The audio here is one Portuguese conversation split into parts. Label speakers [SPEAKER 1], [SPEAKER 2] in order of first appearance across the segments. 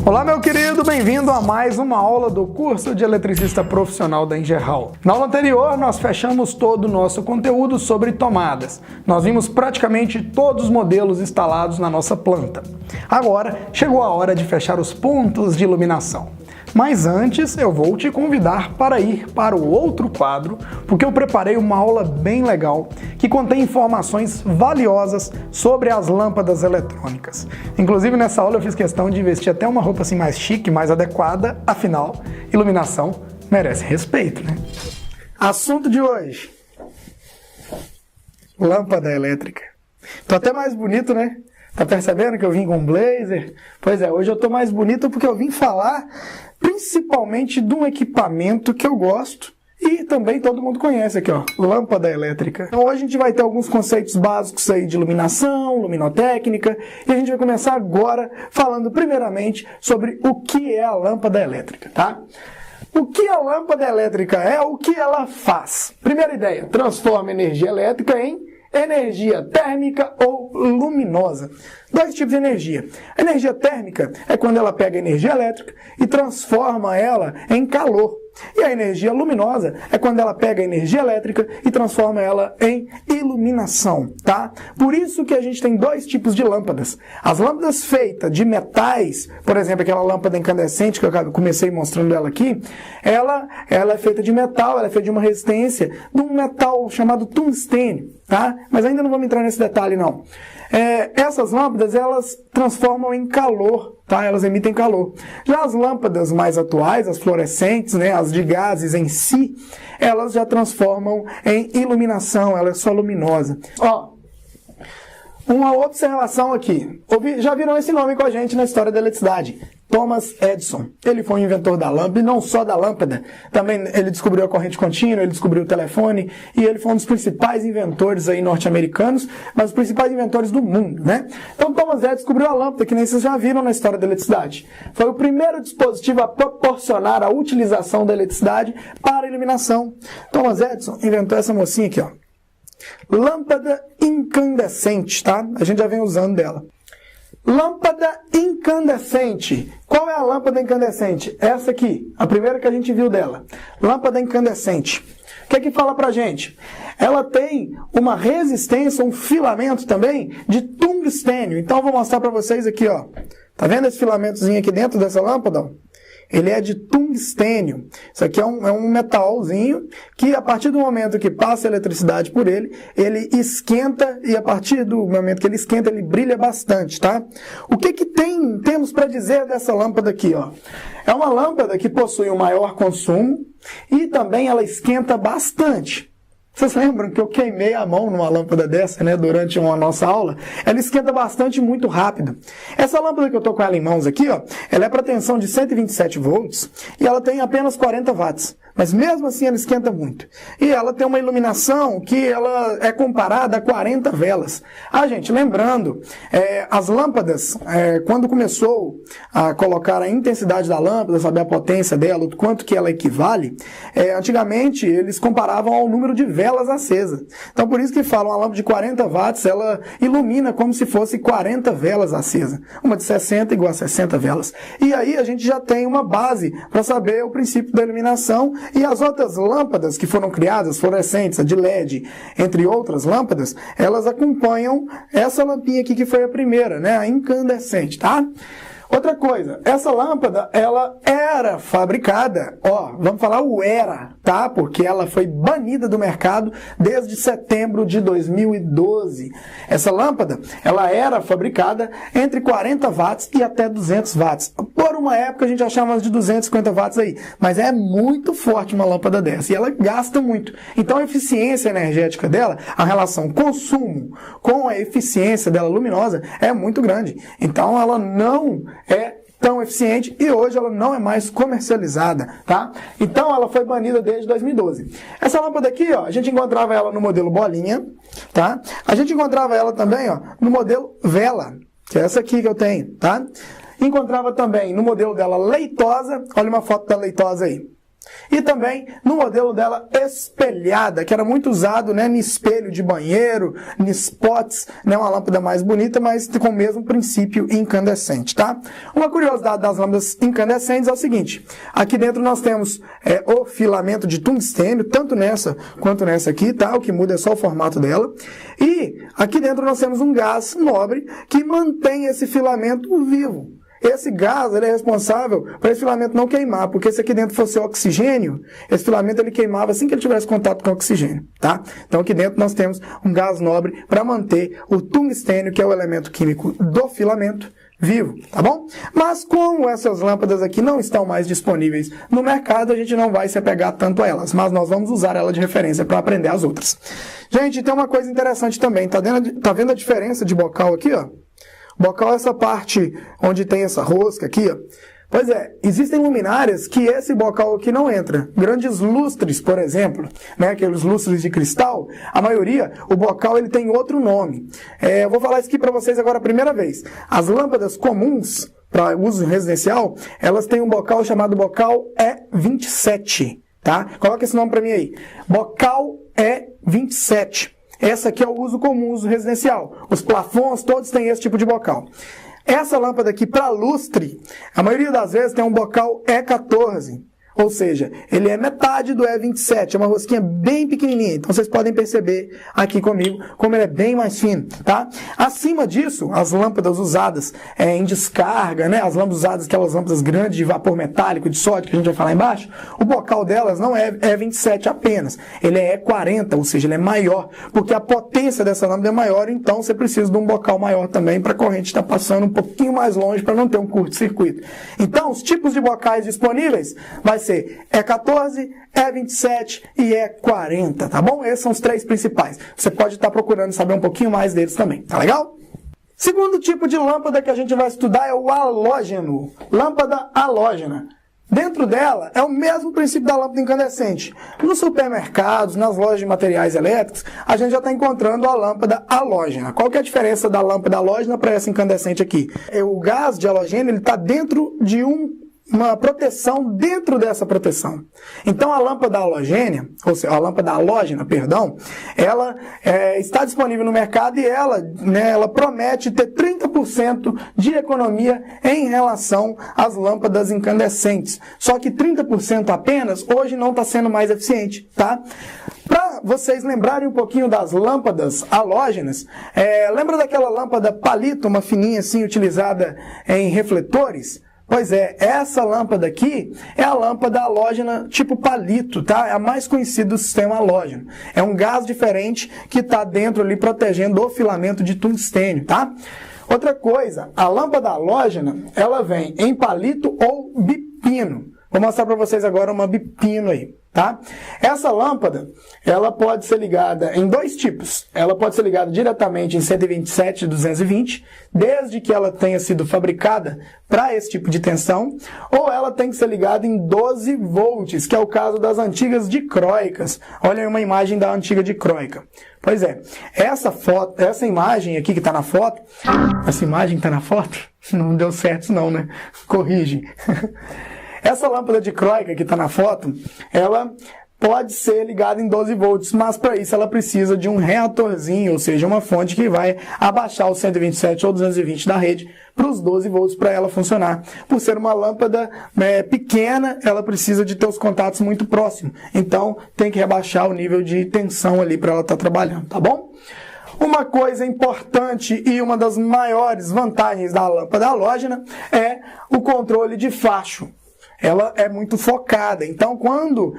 [SPEAKER 1] Olá, meu querido, bem-vindo a mais uma aula do curso de eletricista profissional da Ingerhall. Na aula anterior, nós fechamos todo o nosso conteúdo sobre tomadas. Nós vimos praticamente todos os modelos instalados na nossa planta. Agora, chegou a hora de fechar os pontos de iluminação. Mas antes, eu vou te convidar para ir para o outro quadro, porque eu preparei uma aula bem legal que contém informações valiosas sobre as lâmpadas eletrônicas. Inclusive, nessa aula eu fiz questão de vestir até uma roupa assim mais chique, mais adequada, afinal, iluminação merece respeito, né? Assunto de hoje: lâmpada elétrica. Tô até mais bonito, né? Tá percebendo que eu vim com blazer? Pois é, hoje eu tô mais bonito porque eu vim falar principalmente de um equipamento que eu gosto e também todo mundo conhece aqui, ó, lâmpada elétrica. Então hoje a gente vai ter alguns conceitos básicos aí de iluminação, luminotécnica, e a gente vai começar agora falando primeiramente sobre o que é a lâmpada elétrica, tá? O que a lâmpada elétrica é, o que ela faz? Primeira ideia, transforma energia elétrica em energia térmica ou luminosa. Dois tipos de energia. A energia térmica é quando ela pega a energia elétrica e transforma ela em calor. E a energia luminosa é quando ela pega a energia elétrica e transforma ela em iluminação, tá? Por isso que a gente tem dois tipos de lâmpadas. As lâmpadas feitas de metais, por exemplo, aquela lâmpada incandescente que eu comecei mostrando ela aqui, ela é feita de metal, ela é feita de uma resistência de um metal chamado tungstênio, tá? Mas ainda não vamos entrar nesse detalhe, não. Essas lâmpadas, elas transformam em calor, tá? Elas emitem calor. Já as lâmpadas mais atuais, as fluorescentes, né, as de gases em si, elas já transformam em iluminação, ela é só luminosa. Ó, uma observação aqui. Já viram esse nome com a gente na história da eletricidade? Thomas Edison. Ele foi o inventor da lâmpada, e não só da lâmpada. Também ele descobriu a corrente contínua, ele descobriu o telefone, e ele foi um dos principais inventores aí norte-americanos, mas os principais inventores do mundo, né? Então Thomas Edison descobriu a lâmpada, que nem vocês já viram na história da eletricidade. Foi o primeiro dispositivo a proporcionar a utilização da eletricidade para a iluminação. Thomas Edison inventou essa mocinha aqui, ó. Lâmpada incandescente, tá? A gente já vem usando dela. Lâmpada incandescente. Qual é a lâmpada incandescente? Essa aqui, a primeira que a gente viu dela. Lâmpada incandescente. O que é que fala pra gente? Ela tem uma resistência, um filamento também de tungstênio. Então eu vou mostrar pra vocês aqui, ó. Tá vendo esse filamentozinho aqui dentro dessa lâmpada? Ele é de tungstênio. Isso aqui é um metalzinho que, a partir do momento que passa a eletricidade por ele, ele esquenta, e a partir do momento que ele esquenta, ele brilha bastante, tá? O que temos para dizer dessa lâmpada aqui, ó? É uma lâmpada que possui um maior consumo e também ela esquenta bastante. Vocês lembram que eu queimei a mão numa lâmpada dessa, né, durante uma nossa aula? Ela esquenta bastante e muito rápido. Essa lâmpada que eu estou com ela em mãos aqui, ó, ela é para tensão de 127 volts e ela tem apenas 40 watts. Mas mesmo assim ela esquenta muito. E ela tem uma iluminação que ela é comparada a 40 velas. Ah, gente, lembrando, as lâmpadas, quando começou a colocar a intensidade da lâmpada, saber a potência dela, o quanto que ela equivale, antigamente eles comparavam ao número de velas acesas. Então por isso que falam, a lâmpada de 40 watts, ela ilumina como se fosse 40 velas acesas. Uma de 60 igual a 60 velas. E aí a gente já tem uma base para saber o princípio da iluminação. E as outras lâmpadas que foram criadas, fluorescentes, a de LED, entre outras lâmpadas, elas acompanham essa lampinha aqui que foi a primeira, né? A incandescente, tá? Outra coisa, essa lâmpada, ela era fabricada, ó, vamos falar o era, tá? Porque ela foi banida do mercado desde setembro de 2012. Essa lâmpada, ela era fabricada entre 40 watts e até 200 watts. Por uma época a gente achava umas de 250 watts aí, mas é muito forte uma lâmpada dessa e ela gasta muito. Então a eficiência energética dela, a relação consumo com a eficiência dela luminosa é muito grande. Então ela não é tão eficiente e hoje ela não é mais comercializada, tá? Então ela foi banida desde 2012. Essa lâmpada aqui, ó, a gente encontrava ela no modelo bolinha, tá? A gente encontrava ela também, ó, no modelo vela, que é essa aqui que eu tenho, tá? Encontrava também no modelo dela leitosa, olha uma foto da leitosa aí. E também no modelo dela espelhada, que era muito usado, né, em espelho de banheiro, em spots, né, uma lâmpada mais bonita, mas com o mesmo princípio incandescente, tá? Uma curiosidade das lâmpadas incandescentes é o seguinte, aqui dentro nós temos o filamento de tungstênio, tanto nessa quanto nessa aqui, tá? O que muda é só o formato dela. E aqui dentro nós temos um gás nobre que mantém esse filamento vivo. Esse gás ele é responsável para esse filamento não queimar, porque se aqui dentro fosse oxigênio, esse filamento ele queimava assim que ele tivesse contato com oxigênio, tá? Então aqui dentro nós temos um gás nobre para manter o tungstênio, que é o elemento químico do filamento, vivo, tá bom? Mas como essas lâmpadas aqui não estão mais disponíveis no mercado, a gente não vai se apegar tanto a elas, mas nós vamos usar ela de referência para aprender as outras. Gente, tem uma coisa interessante também, tá vendo a diferença de bocal aqui, ó? Bocal é essa parte onde tem essa rosca aqui, ó. Pois é, existem luminárias que esse bocal aqui não entra. Grandes lustres, por exemplo, né, aqueles lustres de cristal, a maioria, o bocal ele tem outro nome. Eu vou falar isso aqui para vocês agora a primeira vez. As lâmpadas comuns para uso residencial, elas têm um bocal chamado bocal E27, tá? Coloca esse nome para mim aí. Bocal E27. Essa aqui é o uso comum, uso residencial. Os plafons todos têm esse tipo de bocal. Essa lâmpada aqui, para lustre, a maioria das vezes tem um bocal E14. Ou seja, ele é metade do E27, é uma rosquinha bem pequenininha. Então vocês podem perceber aqui comigo como ele é bem mais fino, tá? Acima disso, as lâmpadas usadas em descarga, né? As lâmpadas usadas, aquelas lâmpadas grandes de vapor metálico, de sódio, que a gente vai falar embaixo, o bocal delas não é E27 apenas, ele é E40, ou seja, ele é maior, porque a potência dessa lâmpada é maior, então você precisa de um bocal maior também para a corrente estar passando um pouquinho mais longe para não ter um curto-circuito. Então, os tipos de bocais disponíveis vai ser E14, E27 e E40, tá bom? Esses são os três principais. Você pode estar procurando saber um pouquinho mais deles também, tá legal? Segundo tipo de lâmpada que a gente vai estudar é o halógeno. Lâmpada halógena. Dentro dela é o mesmo princípio da lâmpada incandescente. Nos supermercados, nas lojas de materiais elétricos, a gente já está encontrando a lâmpada halógena. Qual que é a diferença da lâmpada halógena para essa incandescente aqui? O gás de halogênio está dentro de uma proteção dentro dessa proteção. Então a lâmpada halogênia, ou seja, a lâmpada halógena, perdão, ela está disponível no mercado e ela promete ter 30% de economia em relação às lâmpadas incandescentes. Só que 30% apenas hoje não está sendo mais eficiente, tá? Para vocês lembrarem um pouquinho das lâmpadas halógenas, lembra daquela lâmpada palito, uma fininha assim, utilizada em refletores? Pois é, essa lâmpada aqui é a lâmpada halógena tipo palito, tá? É a mais conhecida do sistema halógeno. É um gás diferente que está dentro ali protegendo o filamento de tungstênio, tá? Outra coisa, a lâmpada halógena, ela vem em palito ou bipino. Vou mostrar para vocês agora uma bipino aí, tá? Essa lâmpada, ela pode ser ligada em dois tipos. Ela pode ser ligada diretamente em 127 e 220, desde que ela tenha sido fabricada para esse tipo de tensão, ou ela tem que ser ligada em 12 volts, que é o caso das antigas dicróicas. Olha aí uma imagem da antiga dicróica. Pois é, essa imagem aqui que está na foto, essa imagem que está na foto, não deu certo não, né? Corrige. Essa lâmpada dicróica que está na foto, ela pode ser ligada em 12 volts, mas para isso ela precisa de um reatorzinho, ou seja, uma fonte que vai abaixar os 127 ou 220 da rede para os 12 volts para ela funcionar. Por ser uma lâmpada pequena, ela precisa de ter os contatos muito próximos, então tem que rebaixar o nível de tensão ali para ela estar trabalhando, tá bom? Uma coisa importante e uma das maiores vantagens da lâmpada halógena é o controle de facho. Ela é muito focada. Então, quando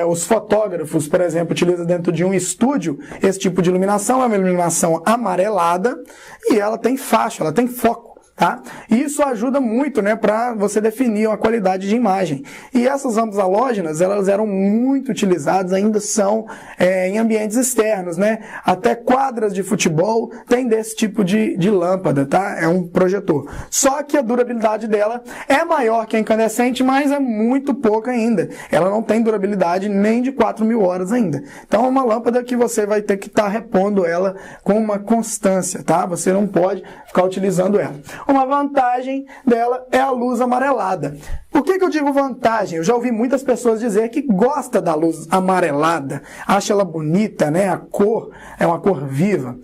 [SPEAKER 1] os fotógrafos, por exemplo, utilizam dentro de um estúdio esse tipo de iluminação, é uma iluminação amarelada e ela tem facho, ela tem foco. Tá? E isso ajuda muito, né, para você definir uma qualidade de imagem. E essas lâmpadas halógenas, elas eram muito utilizadas, ainda são em ambientes externos, né? Até quadras de futebol tem desse tipo de lâmpada, tá? É um projetor. Só que a durabilidade dela é maior que a incandescente, mas é muito pouca ainda. Ela não tem durabilidade nem de 4.000 horas ainda. Então é uma lâmpada que você vai ter que estar repondo ela com uma constância, tá? Você não pode ficar utilizando ela. Uma vantagem dela é a luz amarelada. Por que eu digo vantagem? Eu já ouvi muitas pessoas dizer que gosta da luz amarelada, acha ela bonita, né? A cor é uma cor viva.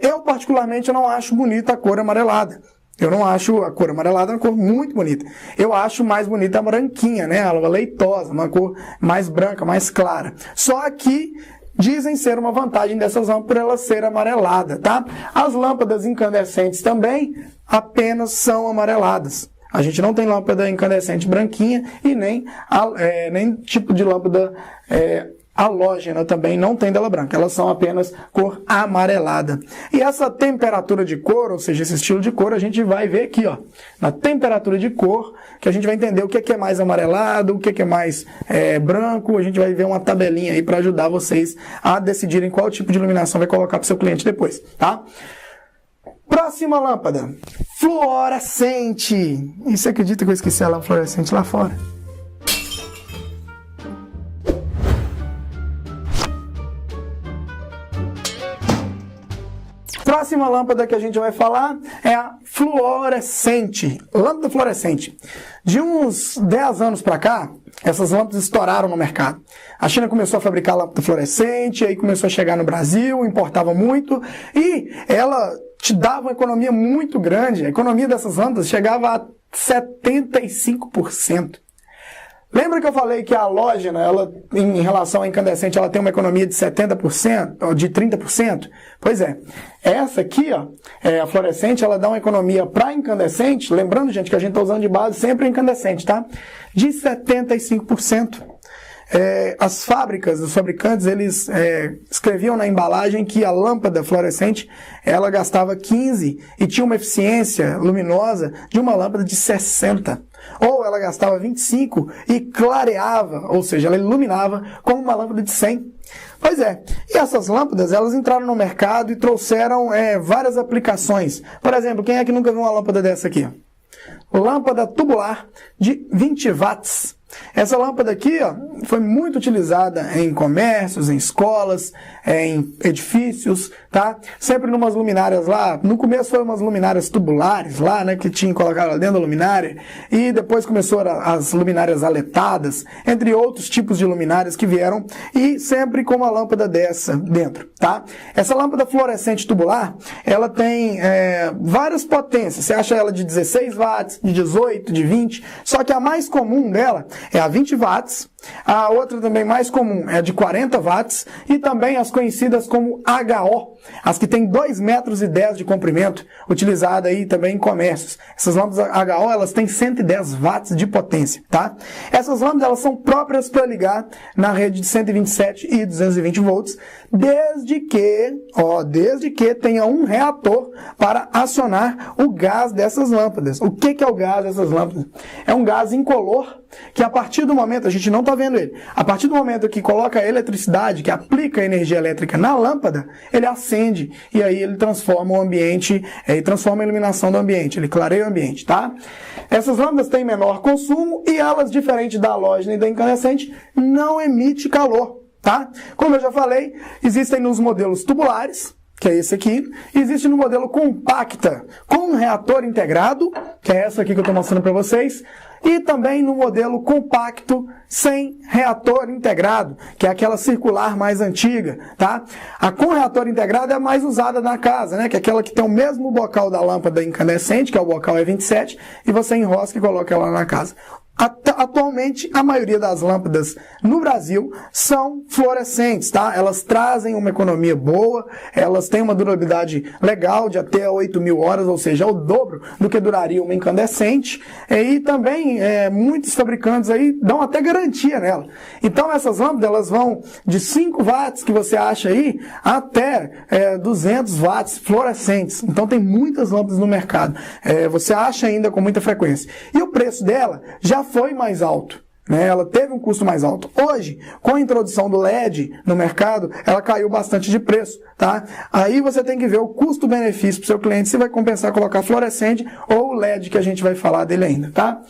[SPEAKER 1] Eu, particularmente, não acho bonita a cor amarelada. Eu não acho a cor amarelada uma cor muito bonita. Eu acho mais bonita a branquinha, né? Ela é leitosa, uma cor mais branca, mais clara. Só que dizem ser uma vantagem dessas lâmpadas por ela ser amarelada, tá? As lâmpadas incandescentes também apenas são amareladas. A gente não tem lâmpada incandescente branquinha e nem tipo de lâmpada halógena também não tem dela branca. Elas são apenas cor amarelada. E essa temperatura de cor, ou seja, esse estilo de cor, a gente vai ver aqui, ó, na temperatura de cor, que a gente vai entender o que é mais amarelado, o que é mais branco. A gente vai ver uma tabelinha aí para ajudar vocês a decidirem qual tipo de iluminação vai colocar para o seu cliente depois, tá? Próxima lâmpada, fluorescente. E você acredita que eu esqueci a lâmpada fluorescente lá fora? Próxima lâmpada que a gente vai falar é a fluorescente. Lâmpada fluorescente. De uns 10 anos para cá, essas lâmpadas estouraram no mercado. A China começou a fabricar lâmpada fluorescente, aí começou a chegar no Brasil, importava muito, e ela te dava uma economia muito grande. A economia dessas lâmpadas chegava a 75%. Lembra que eu falei que a halógena, ela, em relação à incandescente, ela tem uma economia de 70%, ou de 30%? Pois é. Essa aqui, ó, a fluorescente, ela dá uma economia para incandescente, lembrando, gente, que a gente está usando de base sempre incandescente, tá? De 75%. As fábricas, os fabricantes, eles escreviam na embalagem que a lâmpada fluorescente, ela gastava 15 e tinha uma eficiência luminosa de uma lâmpada de 60. Ou ela gastava 25 e clareava, ou seja, ela iluminava como uma lâmpada de 100. Pois é, e essas lâmpadas, elas entraram no mercado e trouxeram várias aplicações. Por exemplo, quem é que nunca viu uma lâmpada dessa aqui? Lâmpada tubular de 20 watts. Essa lâmpada aqui, ó, foi muito utilizada em comércios, em escolas, em edifícios, tá? Sempre numas luminárias lá. No começo foram umas luminárias tubulares lá, né, que tinha colocado lá dentro da luminária, e depois começou as luminárias aletadas, entre outros tipos de luminárias que vieram, e sempre com uma lâmpada dessa dentro, tá? Essa lâmpada fluorescente tubular, ela tem várias potências. Você acha ela de 16 watts, de 18, de 20, só que a mais comum dela é a 20 watts, a outra também mais comum é a de 40 watts e também as conhecidas como HO, as que têm 2,10 metros de comprimento, utilizada aí também em comércios. Essas lâmpadas HO, elas têm 110 watts de potência, tá? Essas lâmpadas, elas são próprias para ligar na rede de 127 e 220 volts, desde que tenha um reator para acionar o gás dessas lâmpadas. O que é o gás dessas lâmpadas? É um gás incolor que, a partir do momento, a gente não está vendo ele, a partir do momento que coloca a eletricidade, que aplica a energia elétrica na lâmpada, ele acende e aí ele transforma o ambiente, transforma a iluminação do ambiente, ele clareia o ambiente, tá? Essas lâmpadas têm menor consumo e elas, diferente da halógena e da incandescente, não emitem calor, tá? Como eu já falei, existem nos modelos tubulares, que é esse aqui, existe no modelo compacta, com reator integrado, que é essa aqui que eu estou mostrando para vocês, e também no modelo compacto sem reator integrado, que é aquela circular mais antiga, tá? A com reator integrado é a mais usada na casa, né? Que é aquela que tem o mesmo bocal da lâmpada incandescente, que é o bocal E27, e você enrosca e coloca ela na casa. Atualmente, a maioria das lâmpadas no Brasil são fluorescentes, tá? Elas trazem uma economia boa, elas têm uma durabilidade legal de até 8.000 horas, ou seja, o dobro do que duraria uma incandescente. E também, muitos fabricantes aí dão até garantia nela. Então, essas lâmpadas, elas vão de 5 watts, que você acha aí, até 200 watts fluorescentes. Então, tem muitas lâmpadas no mercado. Você acha ainda com muita frequência. E o preço dela já foi mais alto, né? Ela teve um custo mais alto. Hoje, com a introdução do LED no mercado, ela caiu bastante de preço, tá? Aí você tem que ver o custo-benefício para o seu cliente, se vai compensar colocar fluorescente ou o LED, que a gente vai falar dele ainda, tá?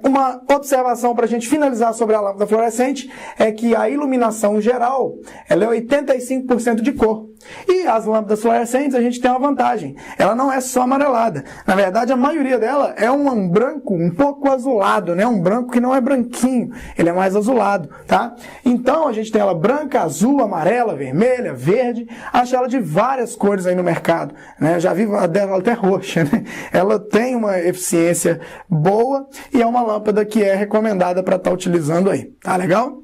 [SPEAKER 1] Uma observação para a gente finalizar sobre a lâmpada fluorescente é que a iluminação geral, ela é 85% de cor. E as lâmpadas fluorescentes, a gente tem uma vantagem. Ela não é só amarelada. Na verdade, a maioria dela é um branco um pouco azulado, né? Um branco que não é branquinho, ele é mais azulado, tá? Então, a gente tem ela branca, azul, amarela, vermelha, verde. Acho ela de várias cores aí no mercado, né? Eu já vi a dela até roxa, né? Ela tem uma eficiência boa e é uma lâmpada que é recomendada para estar utilizando aí. Tá legal?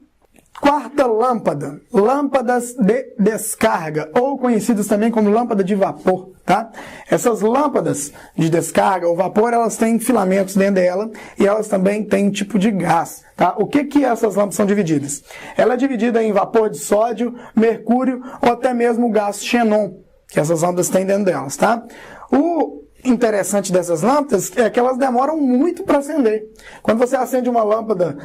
[SPEAKER 1] Quarta lâmpada, lâmpadas de descarga, ou conhecidas também como lâmpada de vapor, tá? Essas lâmpadas de descarga ou vapor, elas têm filamentos dentro dela e elas também têm um tipo de gás, tá? O que essas lâmpadas são divididas? Ela é dividida em vapor de sódio, mercúrio ou até mesmo gás xenon, que essas lâmpadas têm dentro delas, tá? O interessante dessas lâmpadas é que elas demoram muito para acender. Quando você acende uma lâmpada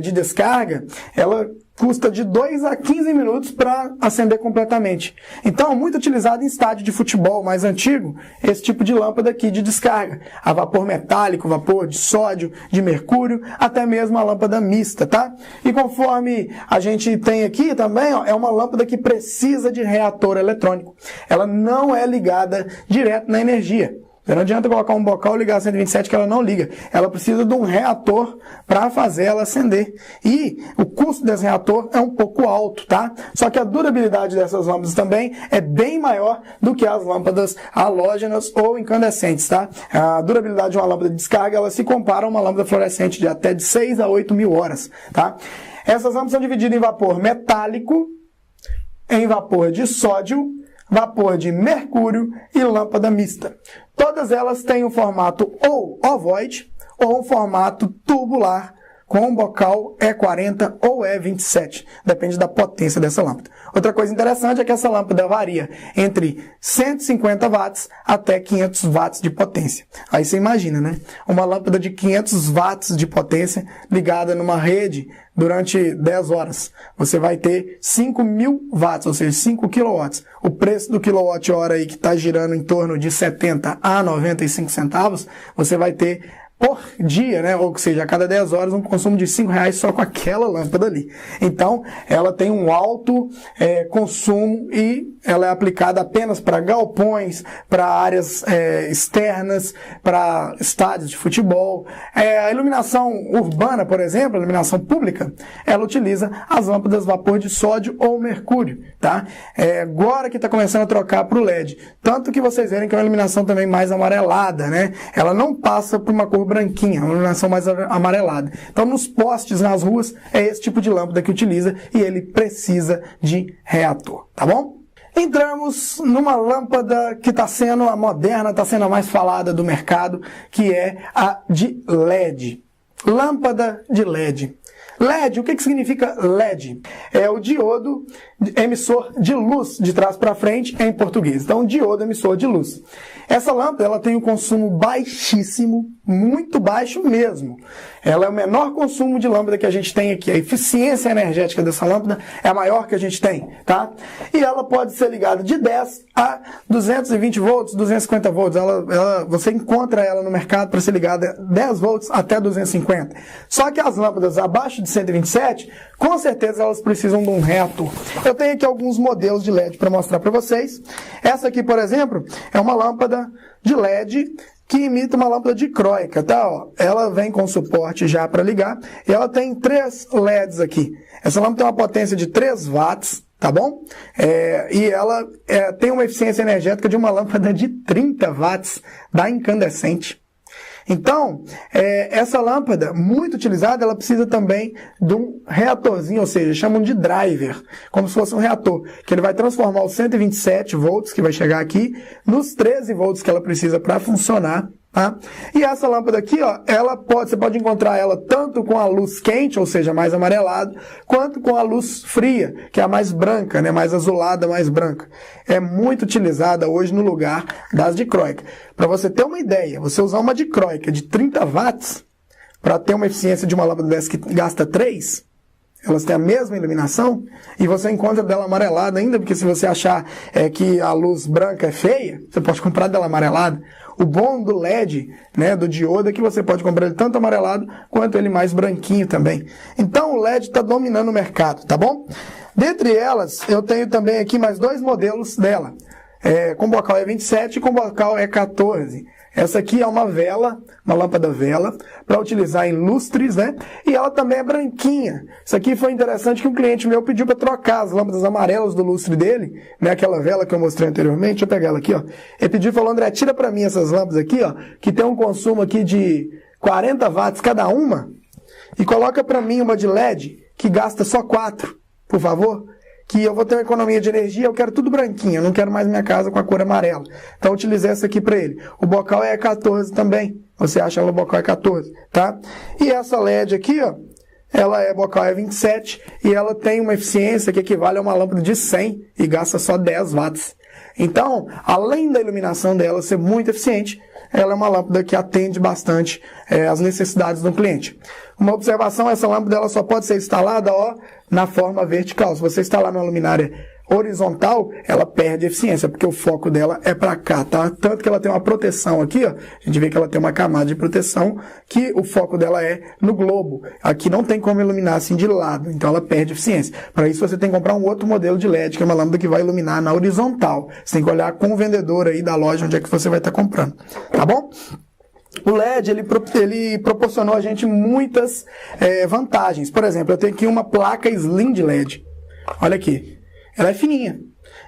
[SPEAKER 1] de descarga, ela custa de 2 a 15 minutos para acender completamente. Então, muito utilizado em estádio de futebol mais antigo, esse tipo de lâmpada aqui de descarga. A vapor metálico, vapor de sódio, de mercúrio, até mesmo a lâmpada mista, tá? E conforme a gente tem aqui também, ó, é uma lâmpada que precisa de reator eletrônico. Ela não é ligada direto na energia. Não adianta colocar um bocal e ligar a 127 que ela não liga. Ela precisa de um reator para fazer ela acender. E o custo desse reator é um pouco alto, tá? Só que a durabilidade dessas lâmpadas também é bem maior do que as lâmpadas halógenas ou incandescentes, tá? A durabilidade de uma lâmpada de descarga, ela se compara a uma lâmpada fluorescente de até de 6 a 8 mil horas, tá? Essas lâmpadas são divididas em vapor metálico, em vapor de sódio, vapor de mercúrio e lâmpada mista. Todas elas têm um formato ou ovoide ou um formato tubular com um bocal E40 ou E27. Depende da potência dessa lâmpada. Outra coisa interessante é que essa lâmpada varia entre 150 watts até 500 watts de potência. Aí você imagina, né? Uma lâmpada de 500 watts de potência ligada numa rede durante 10 horas. Você vai ter 5.000 watts, ou seja, 5 kilowatts. O preço do quilowatt-hora aí que está girando em torno de 70 a 95 centavos, você vai ter por dia, né? Ou seja, a cada 10 horas um consumo de R$5 só com aquela lâmpada ali. Então, ela tem um alto consumo e ela é aplicada apenas para galpões, para áreas externas, para estádios de futebol. A iluminação urbana, por exemplo, a iluminação pública, ela utiliza as lâmpadas vapor de sódio ou mercúrio, tá? Agora que está começando a trocar para o LED. Tanto que vocês verem que é uma iluminação também mais amarelada, né? Ela não passa por uma cor branquinha, uma iluminação mais amarelada. Então, nos postes, nas ruas, é esse tipo de lâmpada que utiliza e ele precisa de reator, tá bom? Entramos numa lâmpada que está sendo a moderna, está sendo a mais falada do mercado, que é a de LED. Lâmpada de LED. LED, o que significa LED? É o diodo emissor de luz, de trás para frente, em português. Então, diodo emissor de luz. Essa lâmpada ela tem um consumo baixíssimo, muito baixo mesmo. Ela é o menor consumo de lâmpada que a gente tem aqui. A eficiência energética dessa lâmpada é a maior que a gente tem, tá? E ela pode ser ligada de 10 a 220 volts, 250 volts. Você encontra ela no mercado para ser ligada 10 volts até 250. Só que as lâmpadas abaixo de 127, com certeza elas precisam de um reator. Eu tenho aqui alguns modelos de LED para mostrar para vocês. Essa aqui, por exemplo, é uma lâmpada de LED que imita uma lâmpada dicróica, tá? Ó, ela vem com suporte já para ligar e ela tem 3 LEDs aqui. Essa lâmpada tem uma potência de 3 watts, tá bom? E ela tem uma eficiência energética de uma lâmpada de 30 watts da incandescente. Então, essa lâmpada, muito utilizada, ela precisa também de um reatorzinho, ou seja, chamam de driver, como se fosse um reator, que ele vai transformar os 127 volts, que vai chegar aqui, nos 13 volts que ela precisa para funcionar, tá? E essa lâmpada aqui, ó, você pode encontrar ela tanto com a luz quente, ou seja, mais amarelada, quanto com a luz fria, que é a mais branca, né, mais azulada, mais branca. É muito utilizada hoje no lugar das dicróicas. Para você ter uma ideia, você usar uma dicróica de 30 watts para ter uma eficiência de uma lâmpada dessa que gasta 3, elas têm a mesma iluminação e você encontra dela amarelada ainda, porque se você achar que a luz branca é feia, você pode comprar dela amarelada. O bom do LED, né, do diodo, é que você pode comprar ele tanto amarelado quanto ele mais branquinho também. Então o LED está dominando o mercado, tá bom? Dentre elas, eu tenho também aqui mais 2 modelos dela. Com bocal E27 e com bocal E14. Essa aqui é uma vela, uma lâmpada vela, para utilizar em lustres, né? E ela também é branquinha. Isso aqui foi interessante que um cliente meu pediu para trocar as lâmpadas amarelas do lustre dele, né? Aquela vela que eu mostrei anteriormente. Deixa eu pegar ela aqui, ó. Ele pediu e falou: André, tira para mim essas lâmpadas aqui, ó, que tem um consumo aqui de 40 watts cada uma, e coloca para mim uma de LED que gasta só 4, por favor. Que eu vou ter uma economia de energia, eu quero tudo branquinho, eu não quero mais minha casa com a cor amarela. Então eu utilizei essa aqui para ele. O bocal é 14 também, você acha ela bocal é 14, tá? E essa LED aqui, ó, ela é bocal é 27 e ela tem uma eficiência que equivale a uma lâmpada de 100 e gasta só 10 watts. Então, além da iluminação dela ser muito eficiente, ela é uma lâmpada que atende bastante às necessidades do cliente. Uma observação, essa lâmpada ela só pode ser instalada, ó, na forma vertical. Se você instalar numa luminária horizontal, ela perde eficiência, porque o foco dela é para cá, tá? Tanto que ela tem uma proteção aqui, ó. A gente vê que ela tem uma camada de proteção, que o foco dela é no globo. Aqui não tem como iluminar assim de lado, então ela perde eficiência. Para isso você tem que comprar um outro modelo de LED, que é uma lâmpada que vai iluminar na horizontal. Você tem que olhar com o vendedor aí da loja onde é que você vai estar comprando, tá bom? O LED, ele proporcionou a gente muitas vantagens. Por exemplo, eu tenho aqui uma placa Slim de LED. Olha aqui. Ela é fininha.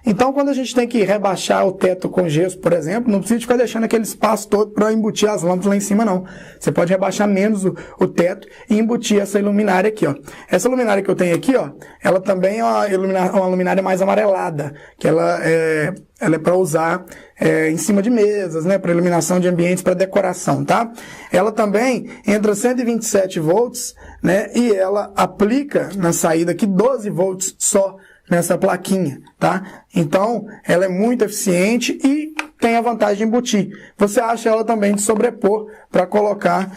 [SPEAKER 1] Então, quando a gente tem que rebaixar o teto com gesso, por exemplo, não precisa ficar deixando aquele espaço todo para embutir as lâmpadas lá em cima, não. Você pode rebaixar menos o teto e embutir essa luminária aqui, ó. Essa luminária que eu tenho aqui, ó, ela também é uma luminária mais amarelada, que ela é para usar em cima de mesas, né, para iluminação de ambientes, para decoração, tá? Ela também entra 127 volts, né, e ela aplica na saída aqui 12 volts só nessa plaquinha, tá? Então, ela é muito eficiente e tem a vantagem de embutir. Você acha ela também de sobrepor para colocar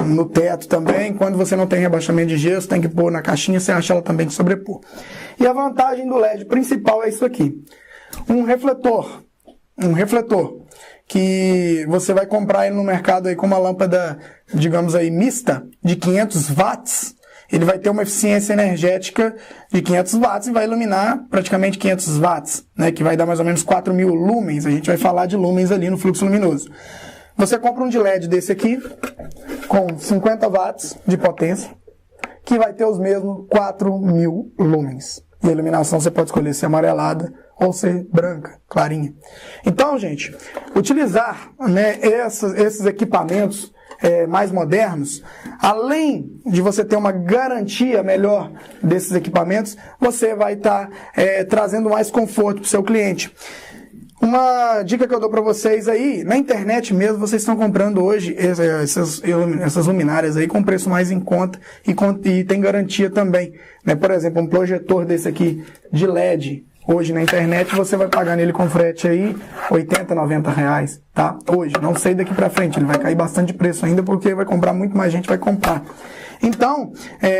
[SPEAKER 1] no teto também. Quando você não tem rebaixamento de gesso, tem que pôr na caixinha, você acha ela também de sobrepor. E a vantagem do LED principal é isso aqui. Um refletor que você vai comprar aí no mercado aí com uma lâmpada, digamos aí, mista, de 500 watts, ele vai ter uma eficiência energética de 500 watts e vai iluminar praticamente 500 watts, né, que vai dar mais ou menos 4.000 lumens. A gente vai falar de lumens ali no fluxo luminoso. Você compra um de LED desse aqui, com 50 watts de potência, que vai ter os mesmos 4.000 lumens. E a iluminação você pode escolher ser amarelada ou ser branca, clarinha. Então, gente, utilizar, né, esses equipamentos mais modernos, além de você ter uma garantia melhor desses equipamentos, você vai estar trazendo mais conforto para o seu cliente. Uma dica que eu dou para vocês aí, na internet mesmo, vocês estão comprando hoje essas luminárias aí com preço mais em conta e tem garantia também, né? Por exemplo, um projetor desse aqui de LED, hoje na internet você vai pagar nele com frete aí R$80, R$90, tá? Hoje, não sei daqui pra frente, ele vai cair bastante de preço ainda porque vai comprar muito mais gente, vai comprar. Então,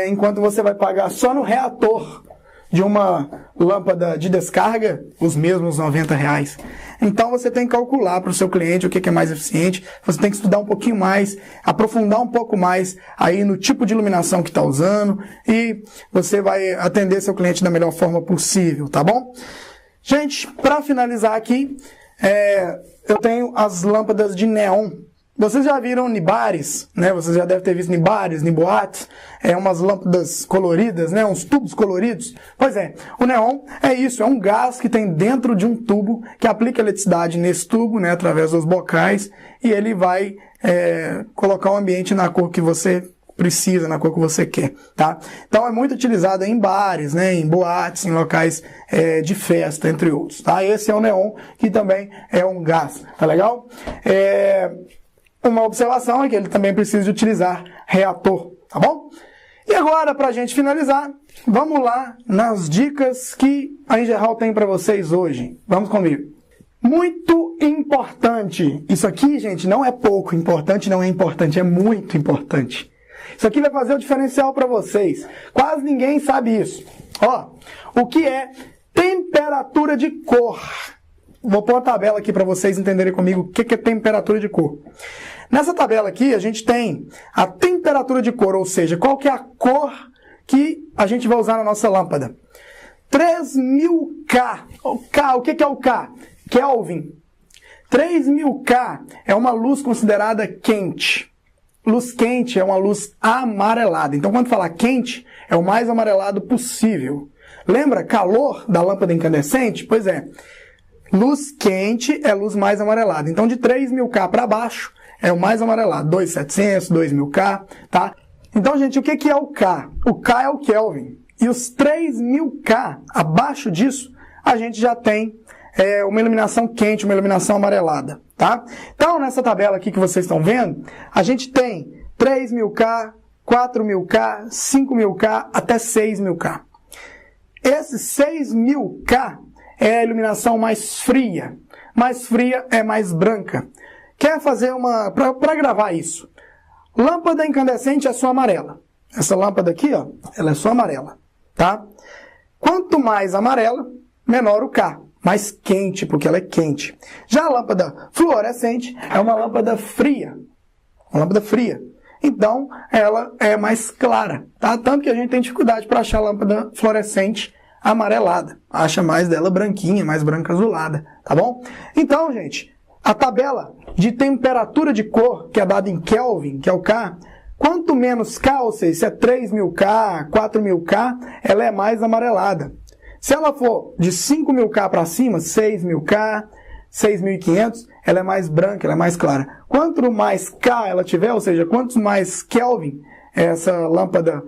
[SPEAKER 1] enquanto você vai pagar só no reator de uma lâmpada de descarga, os mesmos R$90. Então você tem que calcular para o seu cliente o que é mais eficiente, você tem que estudar um pouquinho mais, aprofundar um pouco mais aí no tipo de iluminação que está usando e você vai atender seu cliente da melhor forma possível, tá bom? Gente, para finalizar aqui, eu tenho as lâmpadas de neon. Vocês já viram nibares, né? Vocês já devem ter visto nibares, niboates, umas lâmpadas coloridas, né? Uns tubos coloridos. Pois é, o neon é isso, é um gás que tem dentro de um tubo que aplica eletricidade nesse tubo, né? Através dos bocais e ele vai colocar o ambiente na cor que você precisa, na cor que você quer, tá? Então é muito utilizado em bares, né? Em boates, em locais de festa, entre outros, tá? Esse é o neon, que também é um gás, tá legal? Uma observação é que ele também precisa de utilizar reator, tá bom? E agora, para a gente finalizar, vamos lá nas dicas que a Ingeral tem para vocês hoje. Vamos comigo. Muito importante. Isso aqui, gente, não é pouco importante, não é importante, é muito importante. Isso aqui vai fazer o diferencial para vocês. Quase ninguém sabe isso. Ó, o que é temperatura de cor? vou pôr uma tabela aqui para vocês entenderem comigo o que é temperatura de cor. Nessa tabela aqui, a gente tem a temperatura de cor, ou seja, qual que é a cor que a gente vai usar na nossa lâmpada. 3000K. O que é o K? Kelvin. 3000K é uma luz considerada quente. Luz quente é uma luz amarelada. Então, quando falar quente, é o mais amarelado possível. Lembra calor da lâmpada incandescente? Pois é. Luz quente é luz mais amarelada. Então, de 3000K para baixo é o mais amarelado. 2700, 2000K, tá? Então, gente, o que é o K? O K é o Kelvin. E os 3000K, abaixo disso, a gente já tem uma iluminação quente, uma iluminação amarelada, tá? Então, nessa tabela aqui que vocês estão vendo, a gente tem 3000K, 4000K, 5000K até 6000K. Esse 6000K é a iluminação mais fria. Mais fria é mais branca. Quer fazer uma... Para gravar isso. Lâmpada incandescente é só amarela. Essa lâmpada aqui, ó, ela é só amarela, tá? Quanto mais amarela, menor o K. Mais quente, porque ela é quente. Já a lâmpada fluorescente é uma lâmpada fria. Uma lâmpada fria. Então, ela é mais clara, tá? Tanto que a gente tem dificuldade para achar a lâmpada fluorescente amarelada. Acha mais dela branquinha, mais branca azulada, tá bom? Então, gente, a tabela de temperatura de cor, que é dada em Kelvin, que é o K, quanto menos K, ou seja, se é 3000K, 4000K, ela é mais amarelada. Se ela for de 5000K para cima, 6000K, 6500, ela é mais branca, ela é mais clara. Quanto mais K ela tiver, ou seja, quantos mais Kelvin essa lâmpada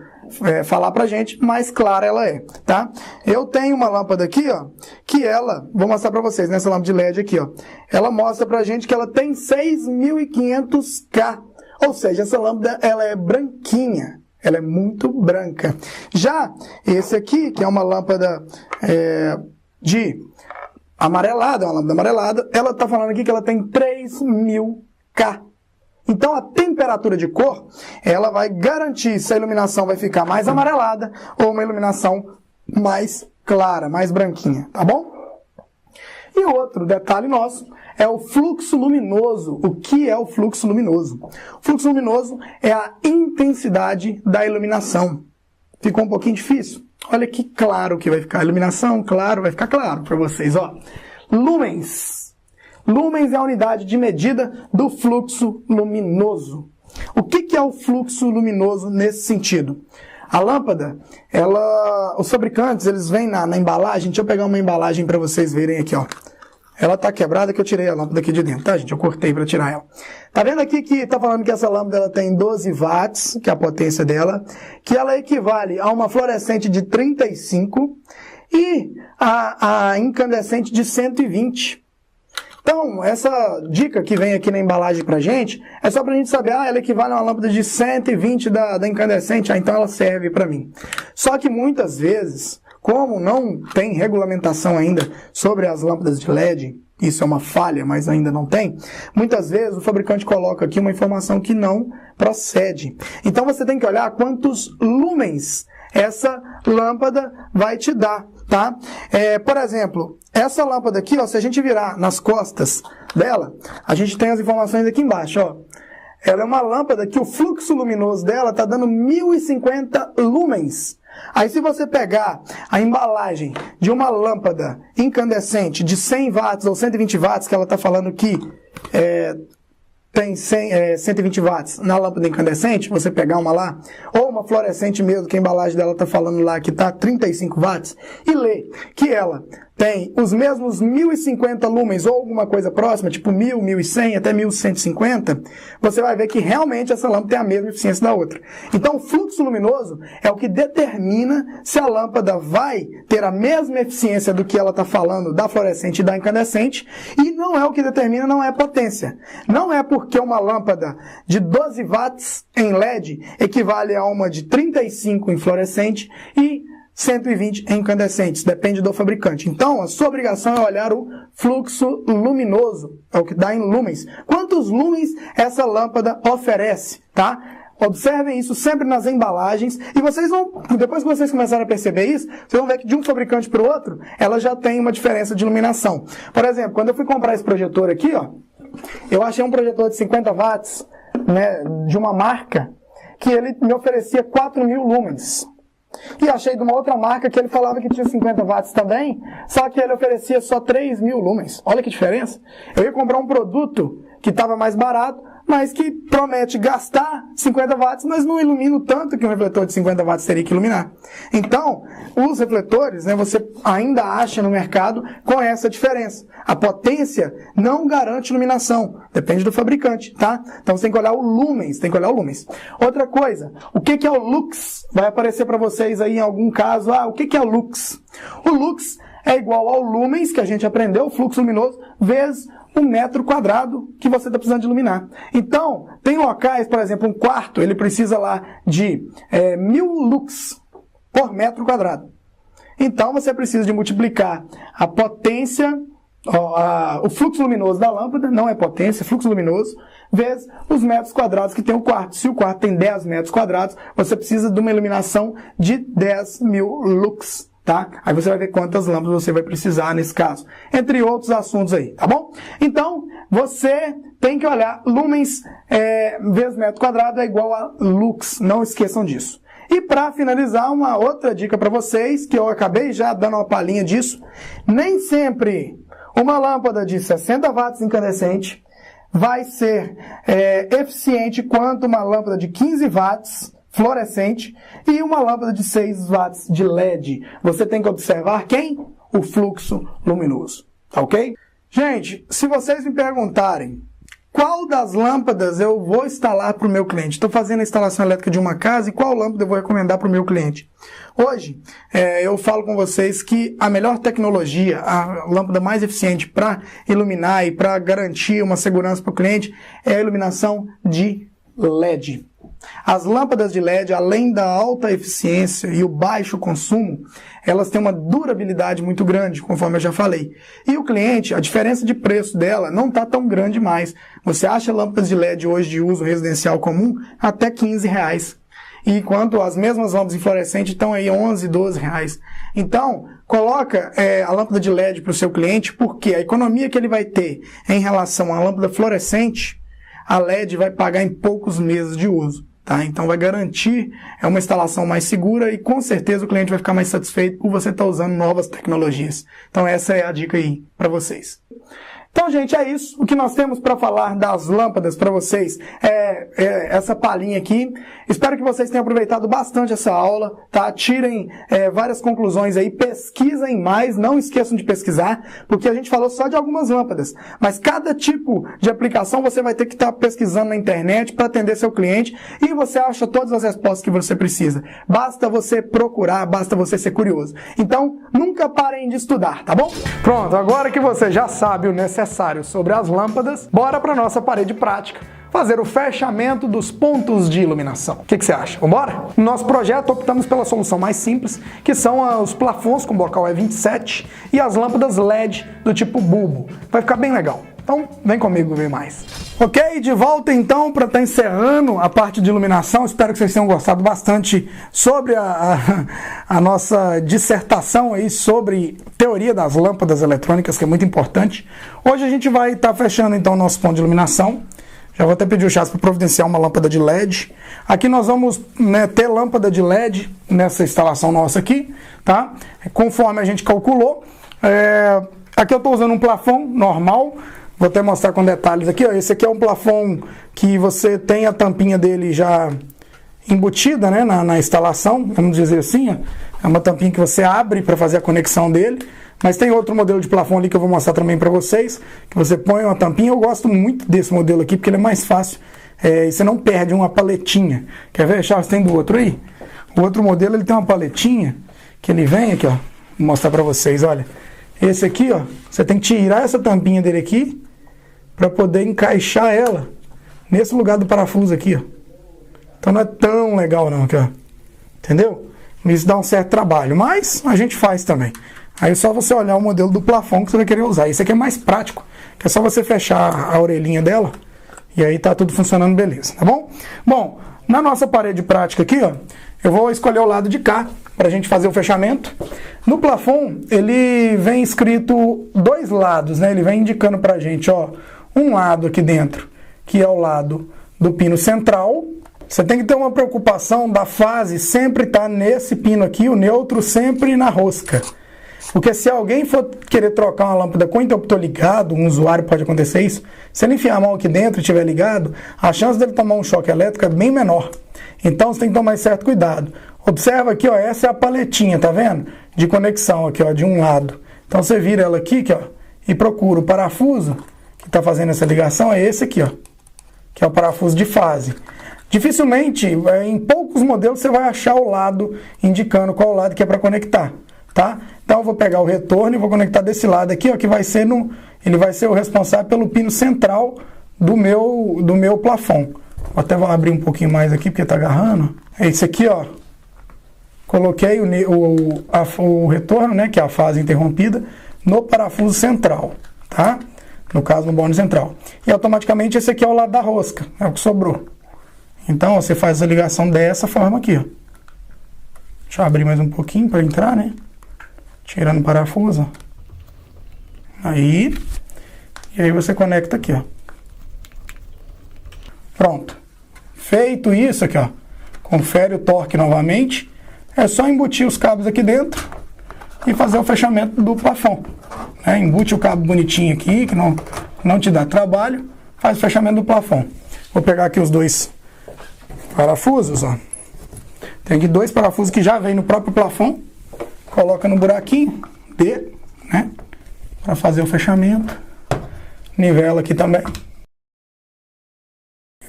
[SPEAKER 1] falar pra gente, mais clara ela é, tá? Eu tenho uma lâmpada aqui, ó, que ela, vou mostrar pra vocês, nessa lâmpada de LED aqui, ó, ela mostra pra gente que ela tem 6500K, ou seja, essa lâmpada, ela é branquinha. Ela é muito branca. Já esse aqui, que é uma lâmpada de amarelada, uma lâmpada amarelada, ela está falando aqui que ela tem 3000K. Então, a temperatura de cor, ela vai garantir se a iluminação vai ficar mais amarelada ou uma iluminação mais clara, mais branquinha, tá bom? E outro detalhe nosso é o fluxo luminoso. O que é o fluxo luminoso? O fluxo luminoso é a intensidade da iluminação. Ficou um pouquinho difícil? Olha que claro que vai ficar. A iluminação, claro, vai ficar claro para vocês. Ó. Lumens. Lumens é a unidade de medida do fluxo luminoso. O que é o fluxo luminoso nesse sentido? A lâmpada, os fabricantes, eles vêm na embalagem. Deixa eu pegar uma embalagem para vocês verem aqui, ó. Ela tá quebrada que eu tirei a lâmpada aqui de dentro, tá, gente? Eu cortei para tirar ela. Tá vendo aqui que tá falando que essa lâmpada ela tem 12 watts, que é a potência dela, que ela equivale a uma fluorescente de 35 e a incandescente de 120. Então, essa dica que vem aqui na embalagem pra gente, é só pra gente saber, ela equivale a uma lâmpada de 120 da incandescente, então ela serve pra mim. Só que muitas vezes, como não tem regulamentação ainda sobre as lâmpadas de LED, isso é uma falha, mas ainda não tem, muitas vezes o fabricante coloca aqui uma informação que não procede. Então você tem que olhar quantos lumens essa lâmpada vai te dar, tá? Por exemplo, essa lâmpada aqui, ó, se a gente virar nas costas dela, a gente tem as informações aqui embaixo, ó. Ela é uma lâmpada que o fluxo luminoso dela está dando 1050 lumens. Aí se você pegar a embalagem de uma lâmpada incandescente de 100 watts ou 120 watts, que ela está falando que tem 120 watts na lâmpada incandescente, você pegar uma lá, ou uma fluorescente mesmo, que a embalagem dela está falando lá que está 35 watts, e ler que ela tem os mesmos 1050 lumens ou alguma coisa próxima, tipo 1000, 1100 até 1150, você vai ver que realmente essa lâmpada tem a mesma eficiência da outra. Então o fluxo luminoso é o que determina se a lâmpada vai ter a mesma eficiência do que ela está falando da fluorescente e da incandescente, e não é o que determina, não é a potência. Não é porque uma lâmpada de 12 watts em LED equivale a uma de 35 em fluorescente e 120 em incandescentes, depende do fabricante. Então, a sua obrigação é olhar o fluxo luminoso, é o que dá em lumens. Quantos lumens essa lâmpada oferece, tá? Observem isso sempre nas embalagens e vocês vão, depois que vocês começarem a perceber isso, vocês vão ver que de um fabricante para o outro, ela já tem uma diferença de iluminação. Por exemplo, quando eu fui comprar esse projetor aqui, ó, eu achei um projetor de 50 watts, né, de uma marca que ele me oferecia 4.000 lumens. E achei de uma outra marca que ele falava que tinha 50 watts também, só que ele oferecia só 3.000 lumens. Olha que diferença. Eu ia comprar um produto que estava mais barato, mas que promete gastar 50 watts, mas não ilumina o tanto que um refletor de 50 watts teria que iluminar. Então, os refletores, né, você ainda acha no mercado com essa diferença. A potência não garante iluminação, depende do fabricante, tá? Então você tem que olhar o lumens, Outra coisa, o que é o lux? Vai aparecer para vocês aí em algum caso, o que é o lux? O lux é igual ao lumens, que a gente aprendeu, o fluxo luminoso, vezes um metro quadrado que você está precisando de iluminar. Então, tem locais, por exemplo, um quarto, ele precisa lá de 1.000 lux por metro quadrado. Então, você precisa de multiplicar a potência, o fluxo luminoso da lâmpada, não é potência, é fluxo luminoso, vezes os metros quadrados que tem o quarto. Se o quarto tem 10 metros quadrados, você precisa de uma iluminação de 10.000 lux. Tá? Aí você vai ver quantas lâmpadas você vai precisar nesse caso, entre outros assuntos aí, tá bom? Então, você tem que olhar lumens vezes metro quadrado é igual a lux, não esqueçam disso. E para finalizar, uma outra dica para vocês, que eu acabei já dando uma palhinha disso, nem sempre uma lâmpada de 60 watts incandescente vai ser eficiente quanto uma lâmpada de 15 watts fluorescente e uma lâmpada de 6 watts de LED. Você tem que observar quem? O fluxo luminoso. Tá ok? Gente, se vocês me perguntarem qual das lâmpadas eu vou instalar para o meu cliente, estou fazendo a instalação elétrica de uma casa e qual lâmpada eu vou recomendar para o meu cliente? Hoje, eu falo com vocês que a melhor tecnologia, a lâmpada mais eficiente para iluminar e para garantir uma segurança para o cliente é a iluminação de LED. As lâmpadas de LED, além da alta eficiência e o baixo consumo, elas têm uma durabilidade muito grande, conforme eu já falei. E o cliente, a diferença de preço dela não está tão grande mais. Você acha lâmpadas de LED hoje de uso residencial comum até R$15. Enquanto as mesmas lâmpadas em fluorescente estão aí R$11, R$12. Então, coloca a lâmpada de LED para o seu cliente, porque a economia que ele vai ter em relação à lâmpada fluorescente, a LED vai pagar em poucos meses de uso. Tá? Então vai garantir uma instalação mais segura e com certeza o cliente vai ficar mais satisfeito por você estar usando novas tecnologias. Então essa é a dica aí para vocês. Então, gente, é isso. O que nós temos para falar das lâmpadas para vocês é essa palhinha aqui. Espero que vocês tenham aproveitado bastante essa aula, tá? Tirem várias conclusões aí, pesquisem mais, não esqueçam de pesquisar, porque a gente falou só de algumas lâmpadas, mas cada tipo de aplicação você vai ter que estar pesquisando na internet para atender seu cliente e você acha todas as respostas que você precisa. Basta você procurar, basta você ser curioso. Então, nunca parem de estudar, tá bom? Pronto, agora que você já sabe o necessário sobre as lâmpadas, bora para nossa parede prática fazer o fechamento dos pontos de iluminação. O que você acha? Vambora? No nosso projeto optamos pela solução mais simples, que são os plafons com bocal E27 e as lâmpadas LED do tipo bulbo. Vai ficar bem legal. Então, vem comigo ver mais. Ok, de volta então para estar encerrando a parte de iluminação. Espero que vocês tenham gostado bastante sobre a nossa dissertação aí sobre teoria das lâmpadas eletrônicas, que é muito importante. Hoje a gente vai estar fechando então o nosso ponto de iluminação. Já vou até pedir o Chas para providenciar uma lâmpada de LED. Aqui nós vamos ter lâmpada de LED nessa instalação nossa aqui, tá? Conforme a gente calculou. Aqui eu estou usando um plafon normal. Vou até mostrar com detalhes aqui, ó. Esse aqui é um plafon que você tem a tampinha dele já embutida, né, na instalação, vamos dizer assim, ó. É uma tampinha que você abre para fazer a conexão dele, mas tem outro modelo de plafon ali que eu vou mostrar também para vocês, que você põe uma tampinha. Eu gosto muito desse modelo aqui, porque ele é mais fácil, e você não perde uma paletinha. Quer ver, Charles? Tem do outro aí? O outro modelo, ele tem uma paletinha, que ele vem aqui, ó, vou mostrar para vocês, olha. Esse aqui, ó, você tem que tirar essa tampinha dele aqui, para poder encaixar ela nesse lugar do parafuso aqui, ó. Então não é tão legal não, aqui, ó. Entendeu? Isso dá um certo trabalho, mas a gente faz também. Aí é só você olhar o modelo do plafon que você vai querer usar. Esse aqui é mais prático, que é só você fechar a orelhinha dela e aí tá tudo funcionando beleza, tá bom? Bom, Na nossa parede prática aqui, ó, eu vou escolher o lado de cá para a gente fazer o fechamento. No plafond, ele vem escrito dois lados, né? Ele vem indicando para a gente, ó, um lado aqui dentro, que é o lado do pino central. Você tem que ter uma preocupação da fase sempre estar nesse pino aqui, o neutro sempre na rosca. Porque se alguém for querer trocar uma lâmpada com o interruptor ligado, um usuário pode acontecer isso, se ele enfiar a mão aqui dentro e estiver ligado, a chance dele tomar um choque elétrico é bem menor. Então você tem que tomar certo cuidado. Observa aqui, ó, essa é a paletinha, tá vendo? De conexão aqui, ó, de um lado. Então você vira ela aqui, ó, e procura o parafuso que está fazendo essa ligação, é esse aqui, ó, que é o parafuso de fase. Dificilmente, em poucos modelos, você vai achar o lado indicando qual lado que é para conectar, tá? Então eu vou pegar o retorno e vou conectar desse lado aqui, ó, que vai ser ele vai ser o responsável pelo pino central do meu plafond. Até vou abrir um pouquinho mais aqui porque tá agarrando. É esse aqui, ó. Coloquei o retorno, né, que é a fase interrompida, no parafuso central, tá? No caso, no borne central. E automaticamente esse aqui é o lado da rosca, é o que sobrou. Então, ó, você faz a ligação dessa forma aqui, ó. Deixa eu abrir mais um pouquinho para entrar, né? Tirando o parafuso. Aí. E aí você conecta aqui, ó. Pronto. Feito isso aqui, ó. Confere o torque novamente. É só embutir os cabos aqui dentro e fazer o fechamento do plafond. Né? Embute o cabo bonitinho aqui, que não te dá trabalho. Faz o fechamento do plafond. Vou pegar aqui os dois parafusos, ó. Tem aqui dois parafusos que já vem no próprio plafond. Coloca no buraquinho D, né? Para fazer o fechamento. Nivela aqui também.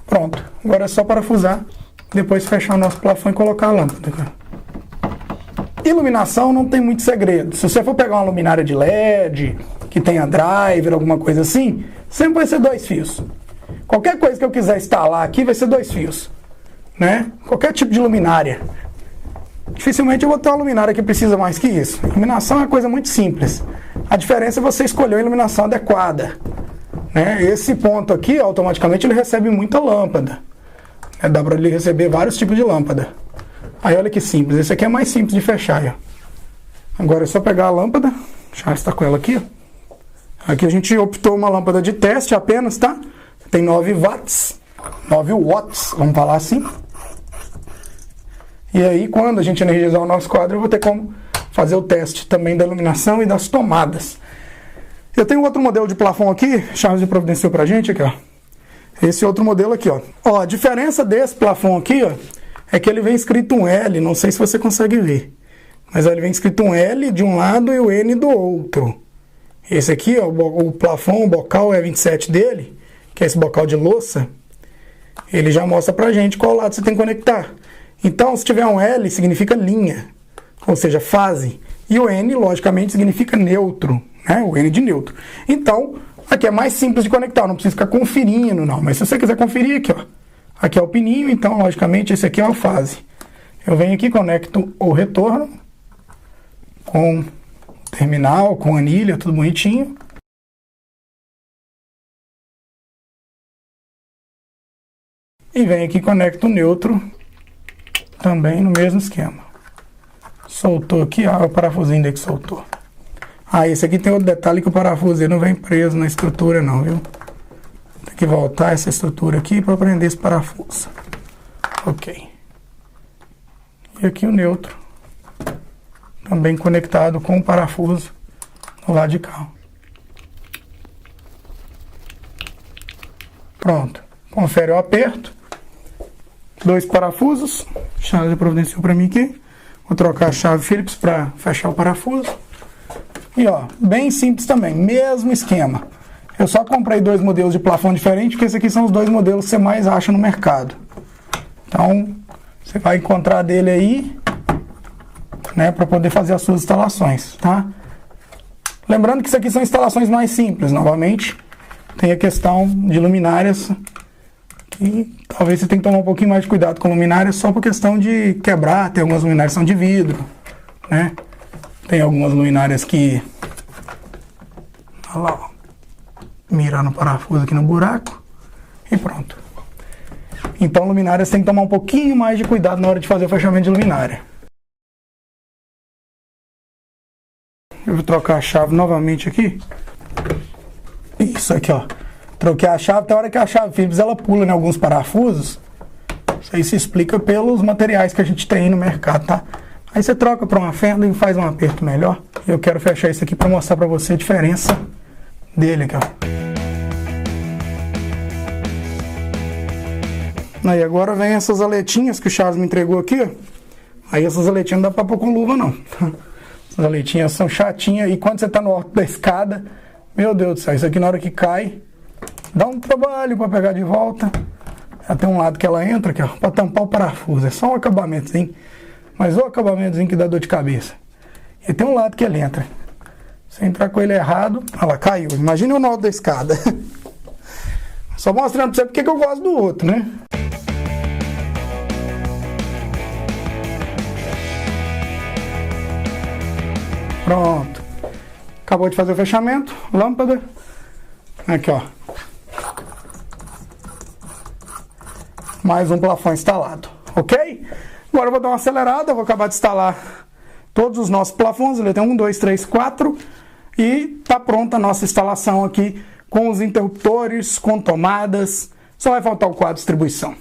[SPEAKER 1] Pronto. Agora é só parafusar. Depois fechar o nosso plafond e colocar a lâmpada aqui. Iluminação não tem muito segredo. Se você for pegar uma luminária de LED, que tenha driver, alguma coisa assim, sempre vai ser 2 fios. Qualquer coisa que eu quiser instalar aqui vai ser 2 fios. Né? Qualquer tipo de luminária. Dificilmente eu vou ter uma luminária que precisa mais que isso. Iluminação é uma coisa muito simples. A diferença é você escolher a iluminação adequada. Né? Esse ponto aqui, automaticamente, ele recebe muita lâmpada. Dá para ele receber vários tipos de lâmpada. Aí olha que simples. Esse aqui é mais simples de fechar. Ó. Agora é só pegar a lâmpada. Deixa eu estar com ela aqui. Ó. Aqui a gente optou uma lâmpada de teste apenas, tá? Tem 9 watts. 9 watts, vamos falar assim. E aí, quando a gente energizar o nosso quadro, eu vou ter como fazer o teste também da iluminação e das tomadas. Eu tenho outro modelo de plafond aqui, Charles providenciou pra gente aqui, ó. Esse outro modelo aqui, ó. Ó, a diferença desse plafond aqui, ó, é que ele vem escrito um L, não sei se você consegue ver. Mas ele vem escrito um L de um lado e o N do outro. Esse aqui, ó, o plafond, o bocal é 27 dele, que é esse bocal de louça, ele já mostra pra gente qual lado você tem que conectar. Então, se tiver um L, significa linha, ou seja, fase. E o N, logicamente, significa neutro, né? O N de neutro. Então, aqui é mais simples de conectar, não precisa ficar conferindo, não. Mas se você quiser conferir aqui, ó. Aqui é o pininho, então, logicamente, esse aqui é a fase. Eu venho aqui, conecto o retorno com terminal, com anilha, tudo bonitinho. E venho aqui e conecto o neutro também no mesmo esquema. Soltou aqui, ó, o parafusinho dele que soltou. Ah, esse aqui tem outro detalhe que o parafuso não vem preso na estrutura não, viu? Tem que voltar essa estrutura aqui para prender esse parafuso. Ok. E aqui o neutro. Também conectado com o parafuso do lado de cá. Pronto. Confere o aperto. 2 parafusos. A chave providenciou para mim aqui. Vou trocar a chave Phillips para fechar o parafuso. E ó, bem simples também. Mesmo esquema. Eu só comprei 2 modelos de plafond diferentes, porque esses aqui são os 2 modelos que você mais acha no mercado. Então, você vai encontrar dele aí, né, para poder fazer as suas instalações, tá? Lembrando que isso aqui são instalações mais simples. Novamente, tem a questão de luminárias. E talvez você tenha que tomar um pouquinho mais de cuidado com luminárias só por questão de quebrar. Tem algumas luminárias que são de vidro, né? Tem algumas luminárias que... Olha lá, ó. Mirar no parafuso aqui no buraco. E pronto. Então luminárias tem que tomar um pouquinho mais de cuidado na hora de fazer o fechamento de luminária. Eu vou trocar a chave novamente aqui. Isso aqui, ó. Troquei a chave, tem hora que a chave Phillips ela pula em alguns parafusos. Isso aí se explica pelos materiais que a gente tem no mercado, tá? Aí você troca para uma fenda e faz um aperto melhor. Eu quero fechar isso aqui para mostrar para você a diferença dele aqui, ó. Aí agora vem essas aletinhas que o Charles me entregou aqui, ó. Aí essas aletinhas não dá pra pôr com luva, não. Essas aletinhas são chatinhas e quando você tá no alto da escada, meu Deus do céu, isso aqui na hora que cai, dá um trabalho pra pegar de volta. Já tem um lado que ela entra aqui, ó, pra tampar o parafuso. É só um acabamentozinho, mas o acabamentozinho que dá dor de cabeça. E tem um lado que ele entra. Se entrar com ele errado, olha lá, caiu. Imagine o nó da escada. Só mostrando pra você porque que eu gosto do outro, né? Pronto. Acabou de fazer o fechamento. Lâmpada. Aqui, ó. Mais um plafond instalado. Ok? Agora eu vou dar uma acelerada. Vou acabar de instalar todos os nossos plafons. Ele tem 1, 2, 3, 4. E tá pronta a nossa instalação aqui com os interruptores, com tomadas. Só vai faltar o quadro de distribuição.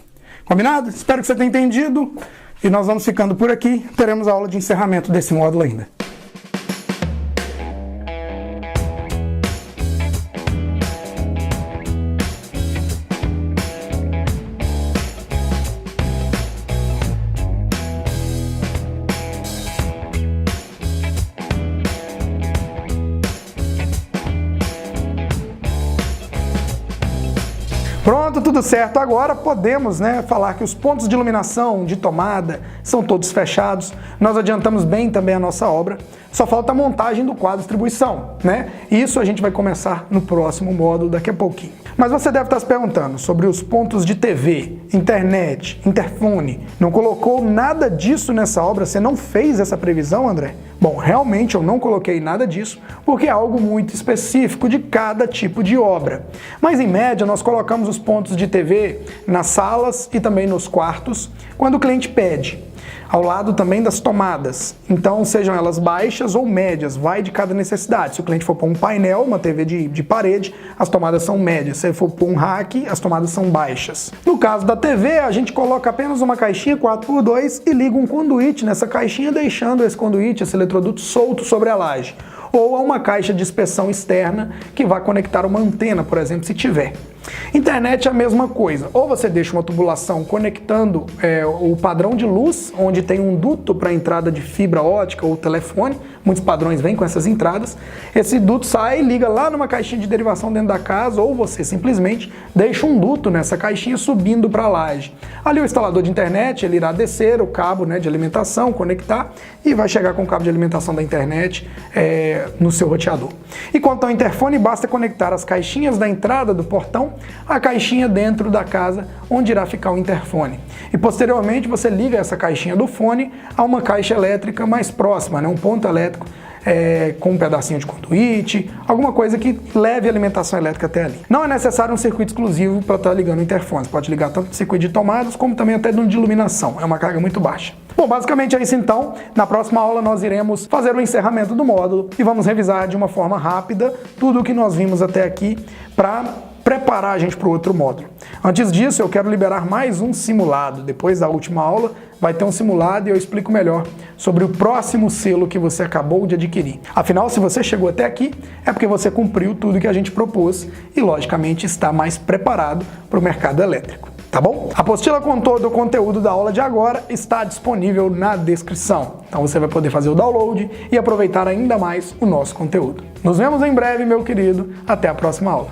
[SPEAKER 1] Combinado? Espero que você tenha entendido. E nós vamos ficando por aqui. Teremos a aula de encerramento desse módulo ainda. Pronto, tudo certo. Agora podemos, falar que os pontos de iluminação, de tomada, são todos fechados. Nós adiantamos bem também a nossa obra. Só falta a montagem do quadro de distribuição, Isso a gente vai começar no próximo módulo daqui a pouquinho. Mas você deve estar se perguntando sobre os pontos de TV, internet, interfone. Não colocou nada disso nessa obra? Você não fez essa previsão, André? Bom, realmente eu não coloquei nada disso, porque é algo muito específico de cada tipo de obra. Mas em média nós colocamos os pontos de TV nas salas e também nos quartos, quando o cliente pede. Ao lado também das tomadas, então sejam elas baixas ou médias, vai de cada necessidade. Se o cliente for pôr um painel, uma TV de parede, as tomadas são médias. Se ele for pôr um rack, as tomadas são baixas. No caso da TV, a gente coloca apenas uma caixinha 4x2 e liga um conduíte nessa caixinha, deixando esse conduíte, esse eletroduto solto sobre a laje. Ou a uma caixa de inspeção externa que vai conectar uma antena, por exemplo, se tiver. Internet é a mesma coisa, ou você deixa uma tubulação conectando o padrão de luz, onde tem um duto para entrada de fibra ótica ou telefone, muitos padrões vêm com essas entradas, esse duto sai e liga lá numa caixinha de derivação dentro da casa, ou você simplesmente deixa um duto nessa caixinha subindo para a laje. Ali o instalador de internet, ele irá descer o cabo de alimentação, conectar e vai chegar com o cabo de alimentação da internet no seu roteador. E quanto ao interfone, basta conectar as caixinhas da entrada do portão a caixinha dentro da casa onde irá ficar o interfone. E posteriormente você liga essa caixinha do fone a uma caixa elétrica mais próxima, um ponto elétrico com um pedacinho de conduíte, alguma coisa que leve a alimentação elétrica até ali. Não é necessário um circuito exclusivo para estar ligando o interfone. Você pode ligar tanto no circuito de tomadas como também até de iluminação. É uma carga muito baixa. Bom, basicamente é isso então. Na próxima aula nós iremos fazer o encerramento do módulo e vamos revisar de uma forma rápida tudo o que nós vimos até aqui para preparar a gente para o outro módulo. Antes disso, eu quero liberar mais um simulado. Depois da última aula, vai ter um simulado e eu explico melhor sobre o próximo selo que você acabou de adquirir. Afinal, se você chegou até aqui, é porque você cumpriu tudo que a gente propôs e, logicamente, está mais preparado para o mercado elétrico. Tá bom? A apostila com todo o conteúdo da aula de agora está disponível na descrição. Então você vai poder fazer o download e aproveitar ainda mais o nosso conteúdo. Nos vemos em breve, meu querido. Até a próxima aula.